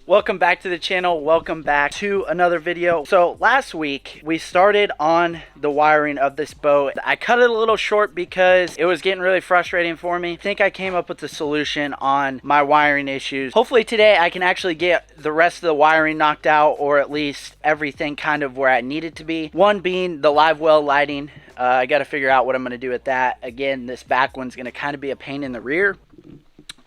Welcome back to the channel. Welcome back to another video. So last week we started on the wiring of this boat. I cut it a little short because it was getting really frustrating for me. I think I came up with a solution on my wiring issues. Hopefully today I can actually get the rest of the wiring knocked out, or at least everything kind of where I need it to be. One being the live well lighting. I got to figure out what I'm going to do with that. Again, this back one's going to kind of be a pain in the rear.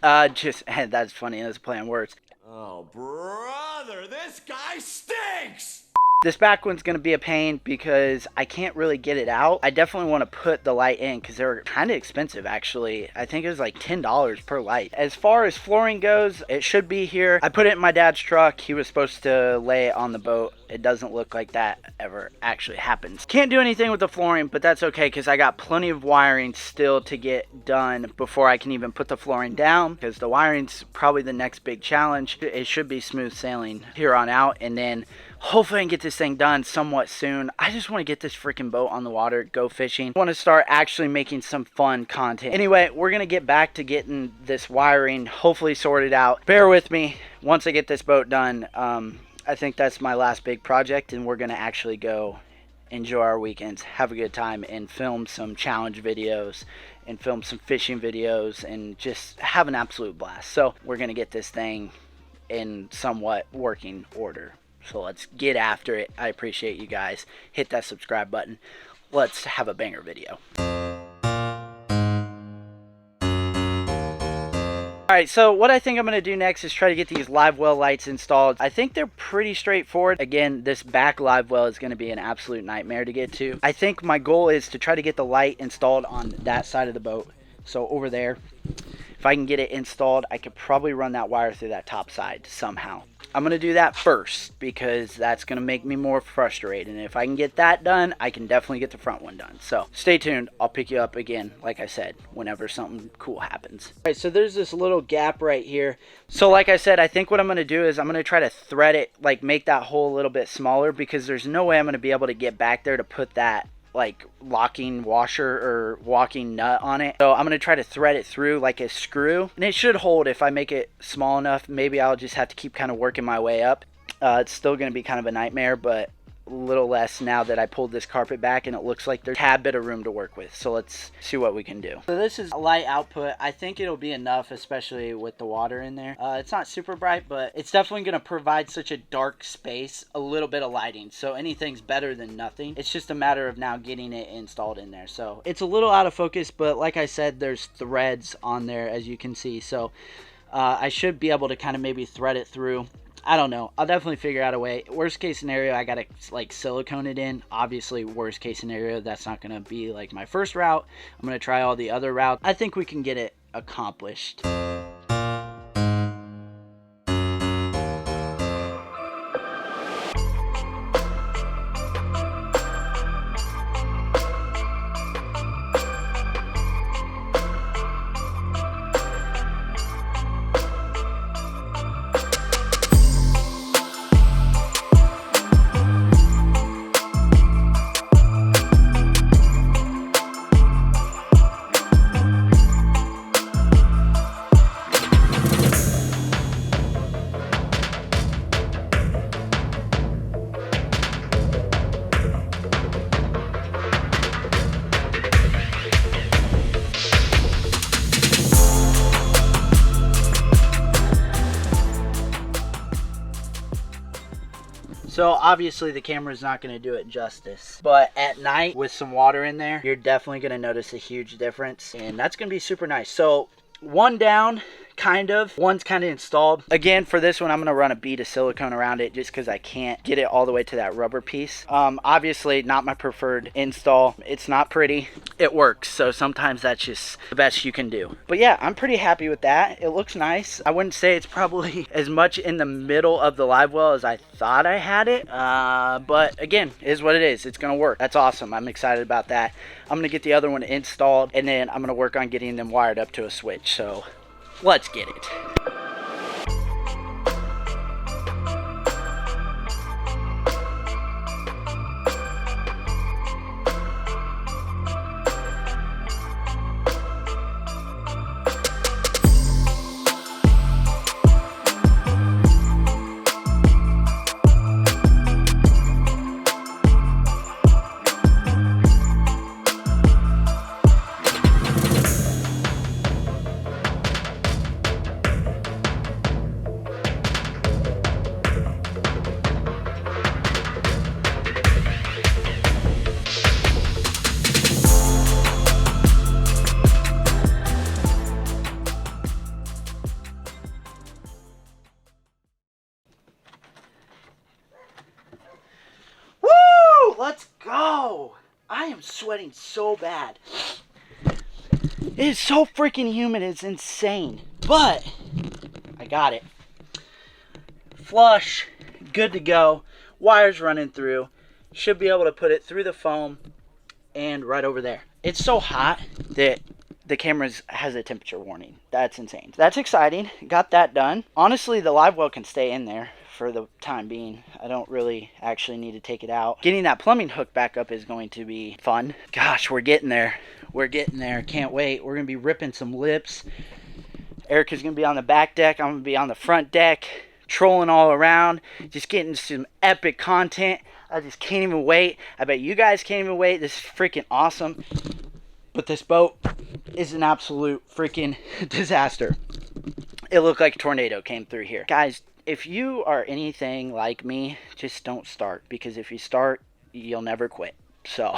That's funny. That's a play on words. Oh, brother, this guy stinks! This back one's going to be a pain because I can't really get it out. I definitely want to put the light in because they're kind of expensive, actually. I think it was like $10 per light. As far as flooring goes, it should be here. I put it in my dad's truck. He was supposed to lay it on the boat. It doesn't look like that ever actually happens. Can't do anything with the flooring, but that's okay because I got plenty of wiring still to get done before I can even put the flooring down, because the wiring's probably the next big challenge. It should be smooth sailing here on out, and then hopefully I can get this thing done somewhat soon. I just want to get this freaking boat on the water, go fishing. I want to start actually making some fun content. Anyway, we're going to get back to getting this wiring hopefully sorted out. Bear with me once I get this boat done. I think that's my last big project, and we're going to actually go enjoy our weekends, have a good time, and film some challenge videos and film some fishing videos and just have an absolute blast. So we're going to get this thing in somewhat working order. So let's get after it. I appreciate you guys. Hit that subscribe button. Let's have a banger video. Alright, so what I think I'm going to do next is try to get these live well lights installed. I think they're pretty straightforward. Again, this back live well is going to be an absolute nightmare to get to. I think my goal is to try to get the light installed on that side of the boat. So over there, if I can get it installed, I could probably run that wire through that top side somehow. I'm going to do that first because that's going to make me more frustrated. And if I can get that done, I can definitely get the front one done. So stay tuned. I'll pick you up again, like I said, whenever something cool happens. All right, so there's this little gap right here. So like I said, I think what I'm going to do is I'm going to try to thread it, like make that hole a little bit smaller, because there's no way I'm going to be able to get back there to put that like locking washer or walking nut on it. So I'm going to try to thread it through like a screw, and it should hold if I make it small enough. Maybe I'll just have to keep kind of working my way up. It's still going to be kind of a nightmare, but a little less now that I pulled this carpet back and it looks like there's a tad bit of room to work with. So let's see what we can do. So this is a light output. I think it'll be enough, especially with the water in there. It's not super bright, but it's definitely going to provide such a dark space a little bit of lighting. So anything's better than nothing. It's just a matter of now getting it installed in there. So it's a little out of focus, but like I said, there's threads on there, as you can see. So I should be able to kind of maybe thread it through. I don't know. I'll definitely figure out a way. Worst case scenario, I gotta like silicone it in. Obviously, worst case scenario, that's not gonna be like my first route. I'm gonna try all the other routes. I think we can get it accomplished. So obviously the camera is not going to do it justice, but at night with some water in there, you're definitely going to notice a huge difference, and that's going to be super nice. So one down, one's kind of installed. Again, for this one, I'm going to run a bead of silicone around it just because I can't get it all the way to that rubber piece. Obviously not my preferred install. It's not pretty. It works, so sometimes that's just the best you can do. But yeah, I'm pretty happy with that. It looks nice. I wouldn't say it's probably as much in the middle of the live well as I thought I had it, but again, it is what it is. It's going to work. That's awesome. I'm excited about that. I'm going to get the other one installed, and then I'm going to work on getting them wired up to a switch. So let's get it. let's go. I am sweating so bad. It is so freaking humid, it's insane. But I got it. Flush, good to go. Wires running through. Should be able to put it through the foam and right over there. It's so hot that the camera has a temperature warning. That's insane. That's exciting. Got that done. Honestly, the live well can stay in there for the time being. I don't really actually need to take it out. Getting that plumbing hook back up is going to be fun. Gosh, we're getting there. We're getting there. Can't wait. We're going to be ripping some lips. Erica's going to be on the back deck. I'm going to be on the front deck, trolling all around, just getting some epic content. I just can't even wait. I bet you guys can't even wait. This is freaking awesome. But this boat is an absolute freaking disaster. It looked like a tornado came through here. Guys, if you are anything like me, just don't start. Because if you start, you'll never quit. So,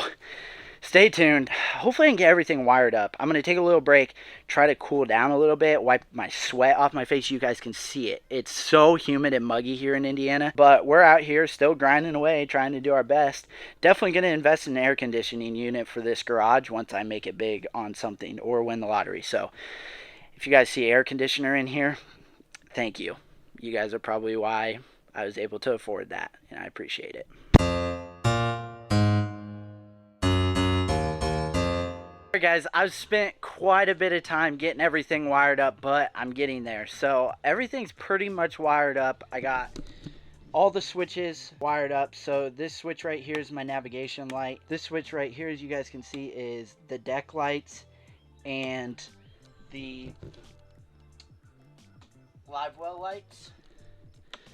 stay tuned. Hopefully I can get everything wired up. I'm going to take a little break, try to cool down a little bit, wipe my sweat off my face. You guys can see it. It's so humid and muggy here in Indiana. But we're out here still grinding away, trying to do our best. Definitely going to invest in an air conditioning unit for this garage once I make it big on something or win the lottery. So, if you guys see air conditioner in here, thank you. You guys are probably why I was able to afford that, and I appreciate it. Alright guys, I've spent quite a bit of time getting everything wired up, but I'm getting there. So everything's pretty much wired up. I got all the switches wired up. So this switch right here is my navigation light. This switch right here, as you guys can see, is the deck lights and the live well lights.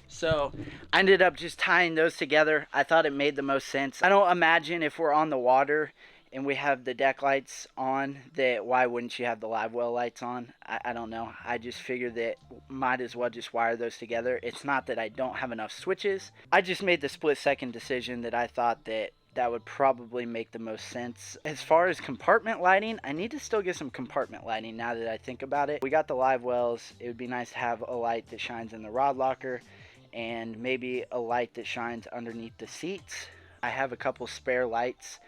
So I ended up just tying those together. I thought it made the most sense. I don't imagine if we're on the water and we have the deck lights on, that why wouldn't you have the live well lights on? I don't know. I just figured that might as well just wire those together. It's not that I don't have enough switches. I just made the split second decision that I thought that that would probably make the most sense. As far as compartment lighting, I need to still get some compartment lighting now that I think about it. We got the live wells. It would be nice to have a light that shines in the rod locker and maybe a light that shines underneath the seats. I have a couple spare lights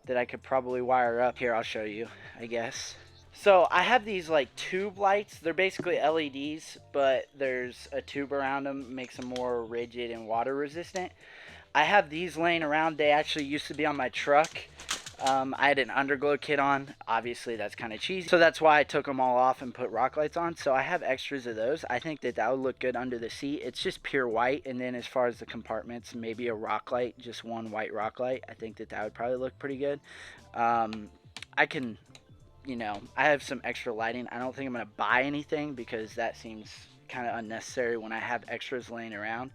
that I could probably wire up. Here, I'll show you, I guess. So I have these like tube lights. They're basically LEDs, but there's a tube around them, makes them more rigid and water resistant. I have these laying around. They actually used to be on my truck. I had an underglow kit on. Obviously, that's kind of cheesy. So that's why I took them all off and put rock lights on. So I have extras of those. I think that that would look good under the seat. It's just pure white. And then as far as the compartments, maybe a rock light, just one white rock light. I think that that would probably look pretty good. I can, you know, I have some extra lighting. I don't think I'm going to buy anything because that seems kind of unnecessary when I have extras laying around.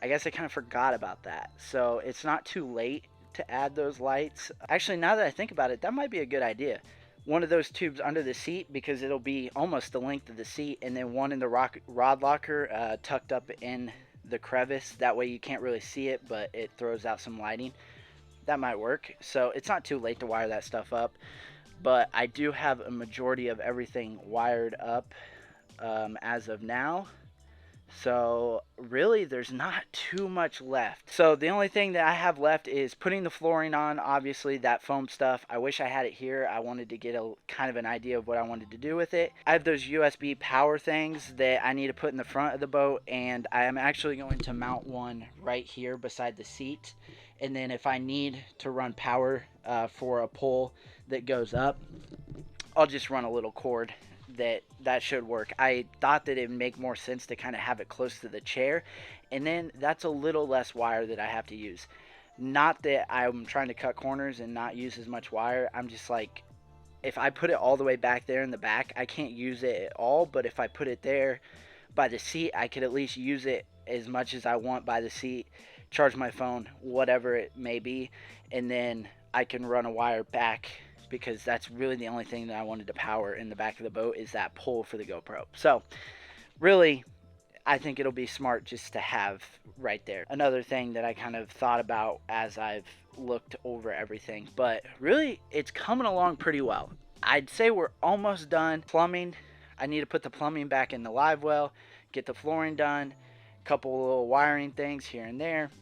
I guess I kind of forgot about that. So it's not too late to add those lights. Actually, now that I think about it, that might be a good idea. One of those tubes under the seat, because it'll be almost the length of the seat, and then one in the rod locker tucked up in the crevice. That way you can't really see it, but it throws out some lighting. That might work. So it's not too late to wire that stuff up. But I do have a majority of everything wired up as of now. So really there's not too much left. So the only thing that I have left is putting the flooring on. Obviously that foam stuff, I wish I had it here. I wanted to get a kind of an idea of what I wanted to do with it. I have those USB power things that I need to put in the front of the boat, and I am actually going to mount one right here beside the seat. And then if I need to run power for a pole that goes up, I'll just run a little cord. That should work. I thought that it would make more sense to kind of have it close to the chair, and then that's a little less wire that I have to use. Not that I'm trying to cut corners and not use as much wire. I'm just like, if I put it all the way back there in the back, I can't use it at all. But if I put it there by the seat, I could at least use it as much as I want by the seat, charge my phone, whatever it may be, and then I can run a wire back, because that's really the only thing that I wanted to power in the back of the boat is that pole for the GoPro. So really, I think it'll be smart just to have right there. Another thing that I kind of thought about as I've looked over everything, but really it's coming along pretty well. I'd say we're almost done. Plumbing, I need to put the plumbing back in the live well, get the flooring done, a couple little wiring things here and there.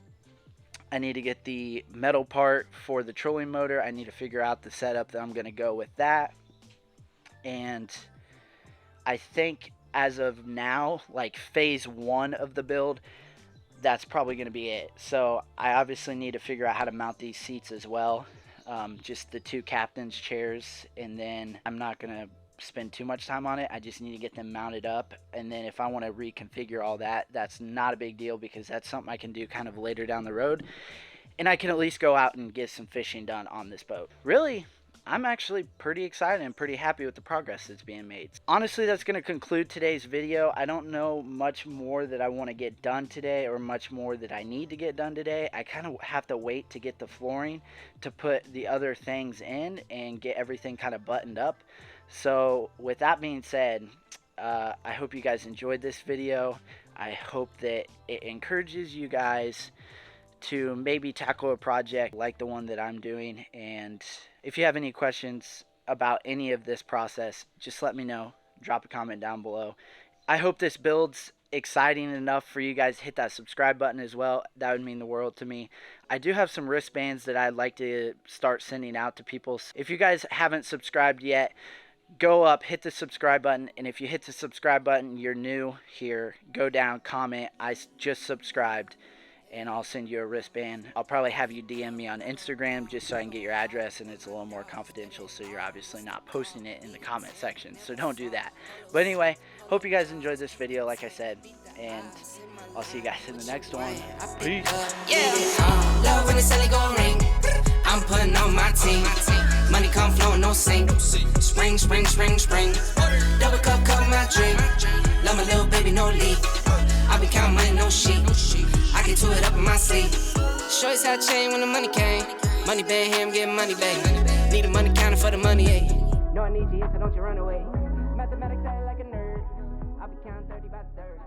I need to get the metal part for the trolling motor. I need to figure out the setup that I'm going to go with that. And I think as of now, like phase 1 of the build, that's probably going to be it. So I obviously need to figure out how to mount these seats as well. Just the 2 captain's chairs, and then I'm not going to spend too much time on it. I just need to get them mounted up, and then if I want to reconfigure all that, that's not a big deal, because that's something I can do kind of later down the road, and I can at least go out and get some fishing done on this boat. Really, I'm actually pretty excited and pretty happy with the progress that's being made. Honestly, that's going to conclude today's video. I don't know much more that I want to get done today, or much more that I need to get done today. I kind of have to wait to get the flooring to put the other things in and get everything kind of buttoned up. So with that being said, I hope you guys enjoyed this video. I hope that it encourages you guys to maybe tackle a project like the one that I'm doing. And if you have any questions about any of this process, just let me know. Drop a comment down below. I hope this build's exciting enough for you guys to hit that subscribe button as well. That would mean the world to me. I do have some wristbands that I'd like to start sending out to people. If you guys haven't subscribed yet, go up, hit the subscribe button, and if you hit the subscribe button, you're new here, go down, comment, I just subscribed, and I'll send you a wristband. I'll probably have you DM me on Instagram just so I can get your address, and it's a little more confidential, so you're obviously not posting it in the comment section, so don't do that. But anyway, hope you guys enjoyed this video, like I said, and I'll see you guys in the next one. Peace. Love when it's gon' ring. I'm putting on my team. Money come flowing, no sink. Spring, spring, spring, spring. Double cup, my drink. Love my little baby, no leak. I be counting money, no sheep. I get to it up in my sleep. Shorty's how chain when the money came. Money bang him, get money back. Need a money counter for the money, eh? No, I need you, so don't you run away. Mathematics, I like a nerd. I be counting 30 by the third.